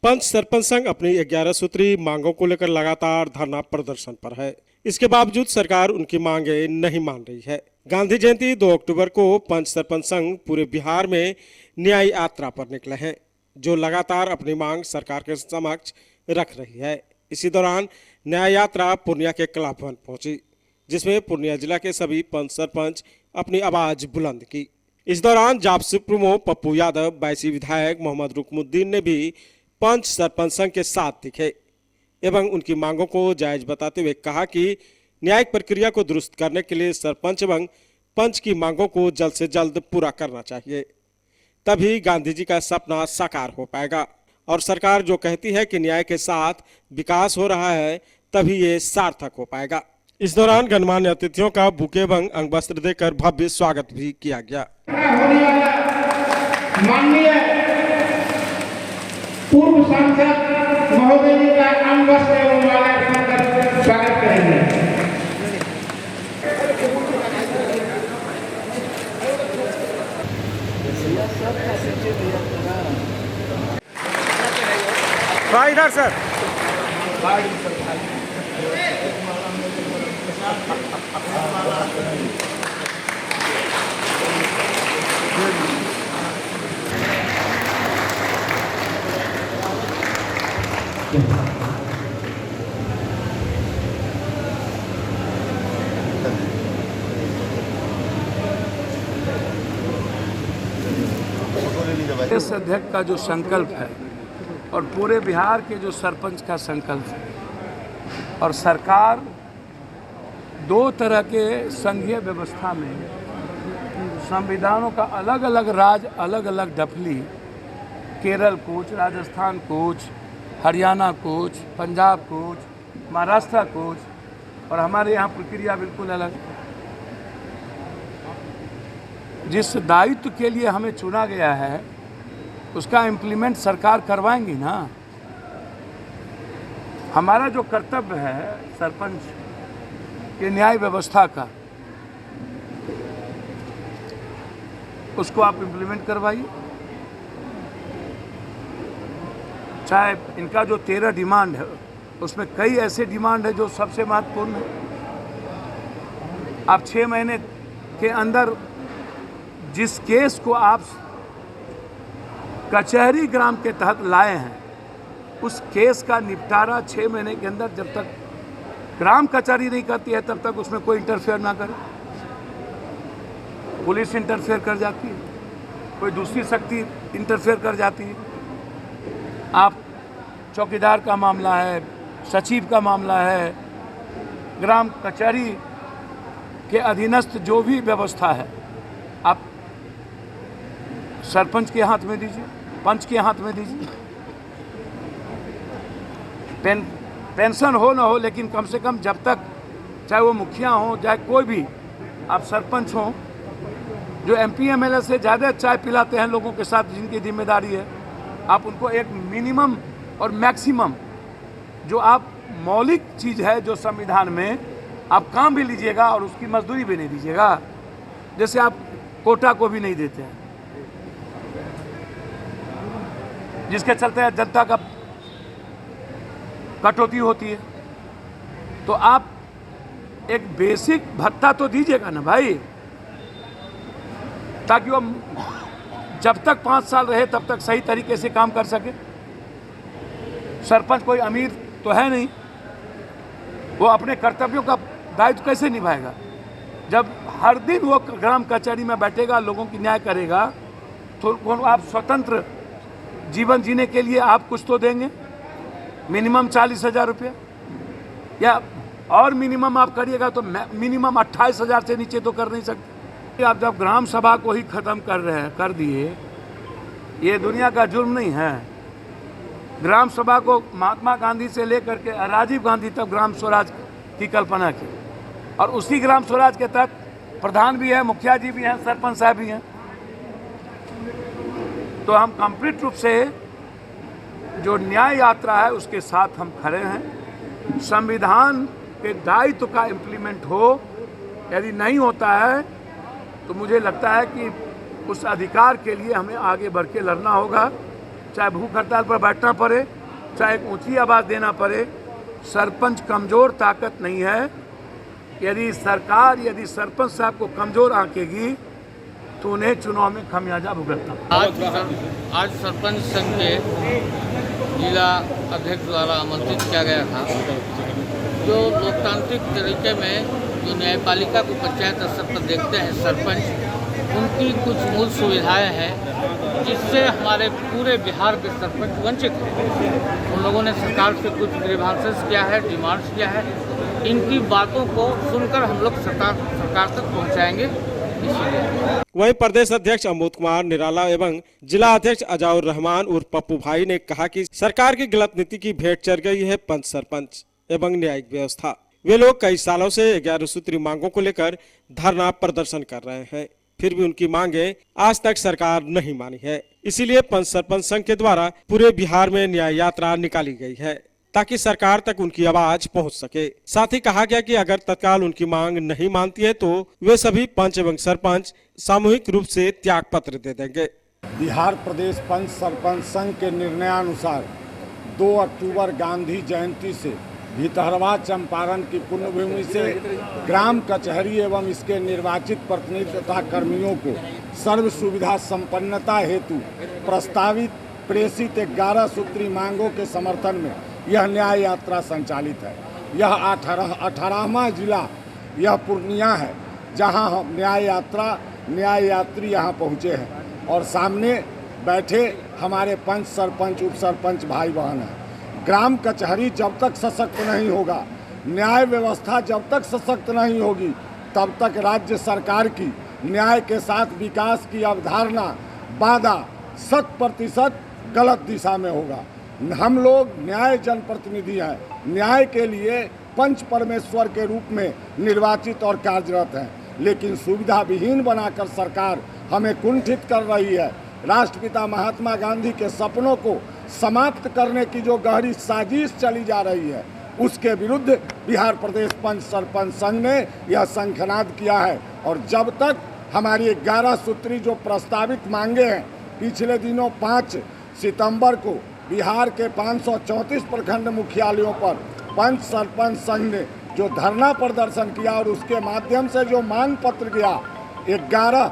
पंच सरपंच संघ अपनी 11 सूत्री मांगों को लेकर लगातार धरना प्रदर्शन पर है। इसके बावजूद सरकार उनकी मांगे नहीं मान रही है। गांधी जयंती 2 अक्टूबर को पंच सरपंच संघ पूरे बिहार में न्याय यात्रा पर निकले हैं, जो लगातार अपनी मांग सरकार के समक्ष रख रही है। इसी दौरान न्याय यात्रा पूर्णिया के कला भवन पहुंची, जिसमें पूर्णिया जिला के सभी पंच सरपंच अपनी आवाज बुलंद की। इस दौरान जाप प्रमुख पप्पू यादव, बायसी विधायक मोहम्मद रुकमुद्दीन ने भी पंच सरपंच संघ के साथ दिखे एवं उनकी मांगों को जायज बताते हुए कहा कि न्यायिक प्रक्रिया को दुरुस्त करने के लिए सरपंच एवं पंच की मांगों को जल्द से जल्द पूरा करना चाहिए, तभी गांधी जी का सपना साकार हो पाएगा। और सरकार जो कहती है कि न्याय के साथ विकास हो रहा है, तभी ये सार्थक हो पाएगा। इस दौरान गणमान्य अतिथियों का बुके एवं अंग वस्त्र देकर भव्य स्वागत भी किया गया। माननीय पूर्व सांसद महोदय जी का अंग वस्त्र एवं माल्यार्पण कर स्वागत करेंगे। इधर सर। प्रदेश अध्यक्ष का जो संकल्प है और पूरे बिहार के जो सरपंच का संकल्प है, और सरकार दो तरह के संघीय व्यवस्था में संविधानों का अलग अलग राज्य, अलग अलग डफली, Kerala coach, Rajasthan coach, Haryana coach, Punjab coach, Maharashtra coach, और हमारे यहाँ प्रक्रिया बिल्कुल अलग। जिस दायित्व के लिए हमें चुना गया है उसका इम्प्लीमेंट सरकार करवाएंगी ना। हमारा जो कर्तव्य है सरपंच के न्याय व्यवस्था का, उसको आप इम्प्लीमेंट करवाइए। चाहे इनका जो 13 डिमांड है उसमें कई ऐसे डिमांड है जो सबसे महत्वपूर्ण है। आप 6 महीने के अंदर जिस केस को आप कचहरी ग्राम के तहत लाए हैं, उस केस का निपटारा 6 महीने के अंदर, जब तक ग्राम कचहरी नहीं करती है तब तक उसमें कोई इंटरफेयर ना करे। पुलिस इंटरफेयर कर जाती है, कोई दूसरी शक्ति इंटरफेयर कर जाती है। आप चौकीदार का मामला है, सचिव का मामला है, ग्राम कचहरी के अधीनस्थ जो भी व्यवस्था है, आप सरपंच के हाथ में दीजिए, पंच के हाथ में दीजिए। पेंशन हो ना हो, लेकिन कम से कम जब तक, चाहे वो मुखिया हो, चाहे कोई भी आप सरपंच हो, जो MP MLA से ज़्यादा चाय पिलाते हैं लोगों के साथ, जिनकी जिम्मेदारी है, आप उनको एक मिनिमम और मैक्सिमम जो आप मौलिक चीज़ है जो संविधान में, आप काम भी लीजिएगा और उसकी मजदूरी भी नहीं दीजिएगा। जैसे आप कोटा को भी नहीं देते हैं, जिसके चलते जनता का कटौती होती है। तो आप एक बेसिक भत्ता तो दीजिएगा ना भाई, ताकि वो जब तक 5 साल रहे तब तक सही तरीके से काम कर सके। सरपंच कोई अमीर तो है नहीं, वो अपने कर्तव्यों का दायित्व कैसे निभाएगा जब हर दिन वो ग्राम कचहरी में बैठेगा, लोगों की न्याय करेगा। तो आप स्वतंत्र जीवन जीने के लिए आप कुछ तो देंगे, मिनिमम 40,000 रुपये, या और मिनिमम आप करिएगा तो मिनिमम 28,000 से नीचे तो कर नहीं सकते। आप जब ग्राम सभा को ही ख़त्म कर दिए, ये दुनिया का जुर्म नहीं है। ग्राम सभा को महात्मा गांधी से लेकर के राजीव गांधी तक ग्राम स्वराज की कल्पना की, और उसी ग्राम स्वराज के तहत प्रधान भी है, मुखिया जी भी हैं, सरपंच साहब भी हैं। तो हम कंप्लीट रूप से जो न्याय यात्रा है उसके साथ हम खड़े हैं। संविधान के दायित्व का इम्प्लीमेंट हो, यदि नहीं होता है तो मुझे लगता है कि उस अधिकार के लिए हमें आगे बढ़ के लड़ना होगा। चाहे भूख हड़ताल पर बैठना पड़े, चाहे ऊंची आवाज़ देना पड़े, सरपंच कमज़ोर ताकत नहीं है। यदि सरकार सरपंच साहब को कमज़ोर आंकेगी तो उन्हें चुनाव में खमियाजा भुगतना। आज सरपंच संघ के जिला अध्यक्ष द्वारा आमंत्रित किया गया था, जो लोकतांत्रिक तरीके में जो न्यायपालिका को पंचायत स्तर पर देखते हैं सरपंच, उनकी कुछ मूल सुविधाएं हैं जिससे हमारे पूरे बिहार के सरपंच वंचित हैं। उन लोगों ने सरकार से कुछ ग्रीवांसेस किया है, डिमांड्स किया है। इनकी बातों को सुनकर हम लोग सरकार तक पहुंचाएंगे। वहीं प्रदेश अध्यक्ष अमोद कुमार निराला एवं जिला अध्यक्ष अजाउर रहमान उर्फ पप्पू भाई ने कहा कि सरकार की गलत नीति की भेंट चढ़ गई है पंच सरपंच एवं न्यायिक व्यवस्था। वे लोग कई सालों से 11 सूत्री मांगों को लेकर धरना प्रदर्शन कर रहे हैं, फिर भी उनकी मांगे आज तक सरकार नहीं मानी है। इसीलिए पंच सरपंच संघ के द्वारा पूरे बिहार में न्याय यात्रा निकाली गई है ताकि सरकार तक उनकी आवाज पहुंच सके। साथ ही कहा गया कि अगर तत्काल उनकी मांग नहीं मानती है तो वे सभी पंच एवं सरपंच सामूहिक रूप से त्याग पत्र दे देंगे। बिहार प्रदेश पंच सरपंच संघ के निर्णयानुसार 2 अक्टूबर गांधी जयंती से भितरवा चंपारण की पुण्यभूमि से ग्राम कचहरी एवं इसके निर्वाचित प्रतिनिधि तथा कर्मियों को सर्व सुविधा संपन्नता हेतु प्रस्तावित प्रेषित 11 सूत्री मांगों के समर्थन में यह न्याय यात्रा संचालित है। यह 18वां जिला यह पूर्णिया है, जहां हम न्याय यात्री यहां पहुंचे हैं और सामने बैठे हमारे पंच सरपंच उप सरपंच भाई बहन हैं। ग्राम कचहरी जब तक सशक्त नहीं होगा, न्याय व्यवस्था जब तक सशक्त नहीं होगी, तब तक राज्य सरकार की न्याय के साथ विकास की अवधारणा वादा 100% गलत दिशा में होगा। हम लोग न्याय जनप्रतिनिधि हैं, न्याय के लिए पंच परमेश्वर के रूप में निर्वाचित और कार्यरत हैं, लेकिन सुविधा विहीन बनाकर सरकार हमें कुंठित कर रही है। राष्ट्रपिता महात्मा गांधी के सपनों को समाप्त करने की जो गहरी साजिश चली जा रही है, उसके विरुद्ध बिहार प्रदेश पंच सरपंच संघ ने यह शंखनाद किया है। और जब तक हमारी 11 सूत्री जो प्रस्तावित मांगे हैं, पिछले दिनों 5 सितंबर को बिहार के 534 प्रखंड मुख्यालयों पर पंच सरपंच संघ ने जो धरना प्रदर्शन किया और उसके माध्यम से जो मांग पत्र गया, 11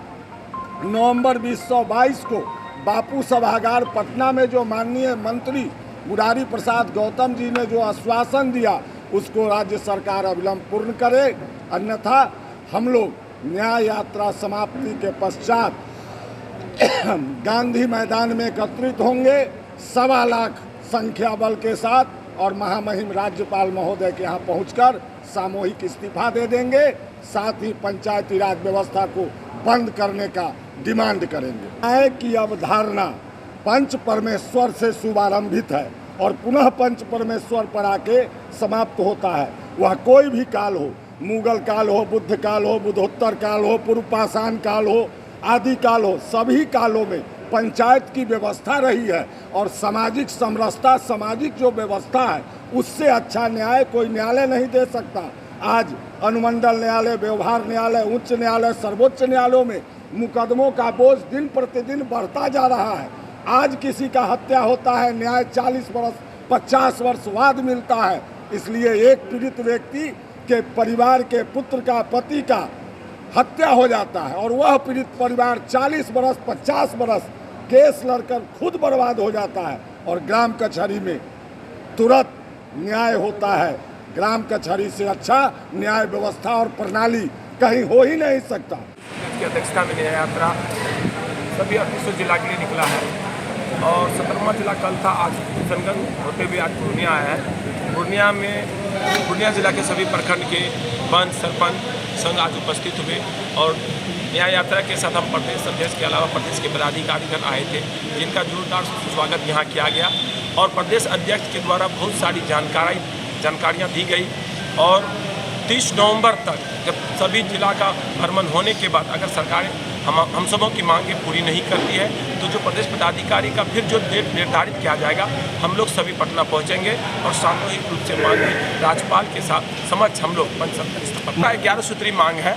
नवंबर 2022 को बापू सभागार पटना में जो माननीय मंत्री मुरारी प्रसाद गौतम जी ने जो आश्वासन दिया, उसको राज्य सरकार अविलंब पूर्ण करे, अन्यथा हम लोग न्याय यात्रा समाप्ति के पश्चात गांधी मैदान में एकत्रित होंगे 1.25 लाख संख्या बल के साथ और महामहिम राज्यपाल महोदय के यहाँ पहुंचकर सामूहिक इस्तीफा दे देंगे। साथ ही पंचायती राज व्यवस्था को बंद करने का डिमांड करेंगे। न्याय की अवधारणा पंच परमेश्वर से शुभारंभित है और पुनः पंच परमेश्वर पर आके समाप्त होता है। वह कोई भी काल हो, मुगल काल हो, बुद्ध काल हो, बुद्धोत्तर काल हो, पूर्व पाषाण काल हो, आदि काल हो, सभी कालों में पंचायत की व्यवस्था रही है और सामाजिक समरसता, सामाजिक जो व्यवस्था है, उससे अच्छा न्याय कोई न्यायालय नहीं दे सकता। आज अनुमंडल न्यायालय, व्यवहार न्यायालय, उच्च न्यायालय, सर्वोच्च न्यायालयों में मुकदमों का बोझ दिन प्रतिदिन बढ़ता जा रहा है। आज किसी का हत्या होता है, न्याय 40 वर्ष 50 वर्ष बाद मिलता है। इसलिए एक पीड़ित व्यक्ति के परिवार के पुत्र का, पति का हत्या हो जाता है और वह पीड़ित परिवार 40 बरस 50 बरस केस लड़कर खुद बर्बाद हो जाता है और ग्राम कचहरी में तुरंत न्याय होता है। ग्राम कचहरी से अच्छा न्याय व्यवस्था और प्रणाली कहीं हो ही नहीं सकता। की अध्यक्षता में न्याय यात्रा सभी 38 जिला के लिए निकला है और 17वां जिला कल था। आज किशनगंज होते हुए आज पूर्णिया आया है। पूर्णिया जिला के सभी प्रखंड के पंच सरपंच संघ आज उपस्थित हुए और न्याय यात्रा के साथ हम प्रदेश अध्यक्ष के अलावा प्रदेश के पदाधिकारीगण आए थे, जिनका जोरदार स्वागत यहाँ किया गया और प्रदेश अध्यक्ष के द्वारा बहुत सारी जानकारियाँ दी गई। और 30 नवंबर तक जब सभी जिला का भ्रमण होने के बाद अगर सरकार हम सबों की मांगें पूरी नहीं करती है तो जो प्रदेश पदाधिकारी का फिर जो डेट निर्धारित किया जाएगा, हम लोग सभी पटना पहुंचेंगे और सामूहिक रूप से मांगे राज्यपाल के साथ समक्ष हम लोग पंच सरपंच 11 सूत्री मांग है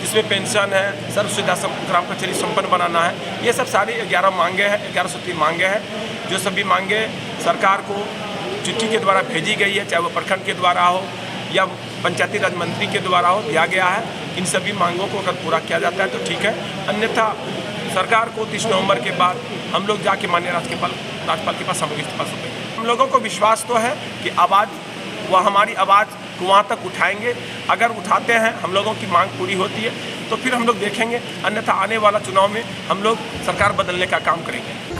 जिसमें पेंशन है, सर्व सुविधा ग्राम कचहरी संपन्न बनाना है। ये सब सारी 11 मांगे हैं, 11 सूत्री मांगे हैं, जो सभी मांगे सरकार को चिट्ठी के द्वारा भेजी गई है, चाहे वो प्रखंड के द्वारा हो या पंचायती राज मंत्री के द्वारा हो, दिया गया है। इन सभी मांगों को अगर पूरा किया जाता है तो ठीक है, अन्यथा सरकार को 30 नवंबर के बाद हम लोग जाके माननीय राज्यपाल के पास सामूहिक इस्तीफा सौंपेंगे। हम लोगों को विश्वास तो है कि वह हमारी आवाज़ को वहाँ तक उठाएंगे। अगर उठाते हैं, हम लोगों की मांग पूरी होती है तो फिर हम लोग देखेंगे, अन्यथा आने वाला चुनाव में हम लोग सरकार बदलने का काम करेंगे।